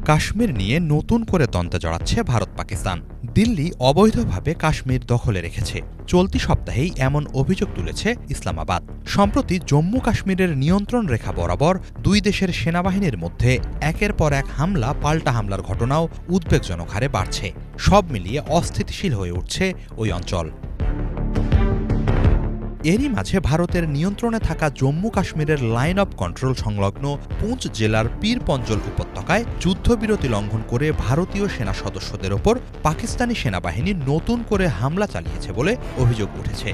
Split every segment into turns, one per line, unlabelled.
কাশ্মীর নিয়ে নতুন করে দ্বন্দ্বে জড়াচ্ছে ভারত পাকিস্তান। দিল্লি অবৈধভাবে কাশ্মীর দখলে রেখেছে। চলতি সপ্তাহেই এমন অভিযোগ তুলেছে ইসলামাবাদ। সম্প্রতি জম্মু কাশ্মীরের নিয়ন্ত্রণ রেখা বরাবর দুই দেশের সেনাবাহিনীর মধ্যে একের পর এক হামলা পাল্টা হামলার ঘটনাও উদ্বেগজনক হারে বাড়ছে। সব মিলিয়ে অস্থিতিশীল হয়ে উঠছে ওই অঞ্চল। এরই মাঝে ভারতের নিয়ন্ত্রণে থাকা জম্মু কাশ্মীরের লাইন অব কন্ট্রোল সংলগ্ন পুঞ্চ জেলার পীরপঞ্জল উপত্যকায় যুদ্ধবিরতি লঙ্ঘন করে ভারতীয় সেনা সদস্যদের ওপর পাকিস্তানি সেনাবাহিনী নতুন করে হামলা চালিয়েছে বলে অভিযোগ উঠেছে।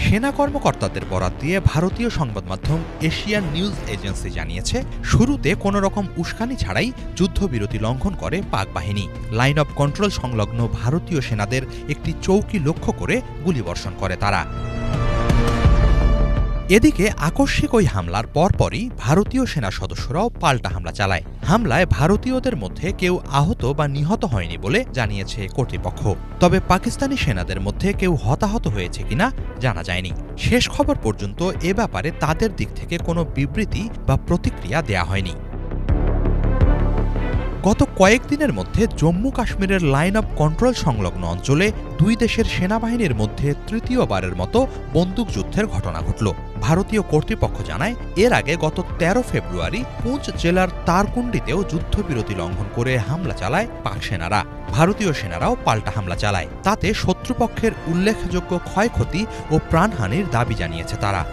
সেনা কর্মকর্তাদের বরাত দিয়ে ভারতীয় সংবাদ মাধ্যম এশিয়ান নিউজ এজেন্সি জানিয়েছে, শুরুতে কোনো রকম উস্কানি ছাড়াই যুদ্ধবিরতি লঙ্ঘন করে পাক বাহিনী। লাইন অব কন্ট্রোল সংলগ্ন ভারতীয় সেনাদের একটি চৌকি লক্ষ্য করে গুলিবর্ষণ করে তারা। এদিকে আকস্মিক ওই হামলার পরপরই ভারতীয় সেনা সদস্যরাও পাল্টা হামলা চালায়। হামলায় ভারতীয়দের মধ্যে কেউ আহত বা নিহত হয়নি বলে জানিয়েছে কর্তৃপক্ষ। তবে পাকিস্তানি সেনাদের মধ্যে কেউ হতাহত হয়েছে কিনা জানা যায়নি। শেষ খবর পর্যন্ত এ ব্যাপারে তাদের দিক থেকে কোনো বিবৃতি বা প্রতিক্রিয়া দেয়া হয়নি। গত কয়েকদিনের মধ্যে জম্মু কাশ্মীরের লাইন অব কন্ট্রোল সংলগ্ন অঞ্চলে দুই দেশের সেনাবাহিনীর মধ্যে তৃতীয়বারের মতো বন্দুকযুদ্ধের ঘটনা ঘটল। ভারতীয় কর্তৃপক্ষ জানায়, এর আগে গত ১৩ ফেব্রুয়ারি পুঞ্চ জেলার তারকুন্ডিতেও যুদ্ধবিরতি লঙ্ঘন করে হামলা চালায় পাক সেনারা। ভারতীয় সেনারাও পাল্টা হামলা চালায়। তাতে শত্রুপক্ষের উল্লেখযোগ্য ক্ষয়ক্ষতি ও প্রাণহানির দাবি জানিয়েছে তারা।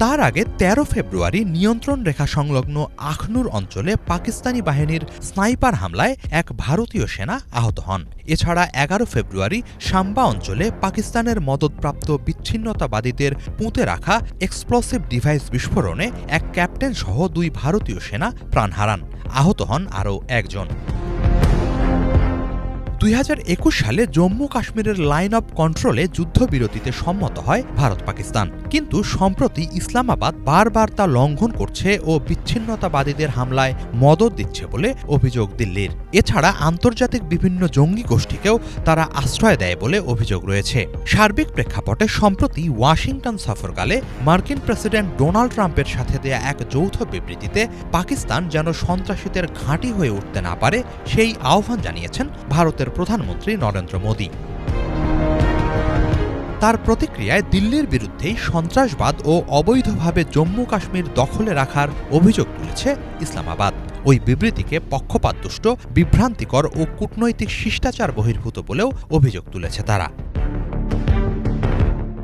তার আগে ১৩ ফেব্রুয়ারি নিয়ন্ত্রণ রেখা সংলগ্ন আখনুর অঞ্চলে পাকিস্তানি বাহিনীর স্নাইপার হামলায় এক ভারতীয় সেনা আহত হন। এছাড়া ১১ ফেব্রুয়ারি সাম্বা অঞ্চলে পাকিস্তানের মদদপ্রাপ্ত বিচ্ছিন্নতাবাদীদের পুঁতে রাখা এক্সপ্লোসিভ ডিভাইস বিস্ফোরণে এক ক্যাপ্টেন সহ ২ ভারতীয় সেনা প্রাণ হারান। আহত হন আরও একজন। ২০২১ সালে জম্মু কাশ্মীরের লাইন অব কন্ট্রোলে যুদ্ধবিরতিতে সম্মত হয় ভারত পাকিস্তান, কিন্তু সম্প্রতি ইসলামাবাদ বারবার তা লঙ্ঘন করছে ও বিচ্ছিন্নতাবাদীদের হামলায় মদদ দিচ্ছে বলে অভিযোগ দিল্লির। এছাড়া আন্তর্জাতিক বিভিন্ন জঙ্গি গোষ্ঠীকেও তারা আশ্রয় দেয় বলে অভিযোগ রয়েছে। সার্বিক প্রেক্ষাপটে সম্প্রতি ওয়াশিংটন সফরকালে মার্কিন প্রেসিডেন্ট ডোনাল্ড ট্রাম্পের সাথে দেয়া এক যৌথ বিবৃতিতে পাকিস্তান যেন সন্ত্রাসীদের ঘাঁটি হয়ে উঠতে না পারে সেই আহ্বান জানিয়েছেন ভারতের প্রধানমন্ত্রী নরেন্দ্র মোদী। তার প্রতিক্রিয়ায় দিল্লির বিরুদ্ধেই সন্ত্রাসবাদ ও অবৈধভাবে জম্মু কাশ্মীর দখলে রাখার অভিযোগ তুলেছে ইসলামাবাদ। ওই বিবৃতিকে পক্ষপাতদুষ্ট, বিভ্রান্তিকর ও কূটনৈতিক শিষ্টাচার বহির্ভূত বলেও অভিযোগ তুলেছে তারা।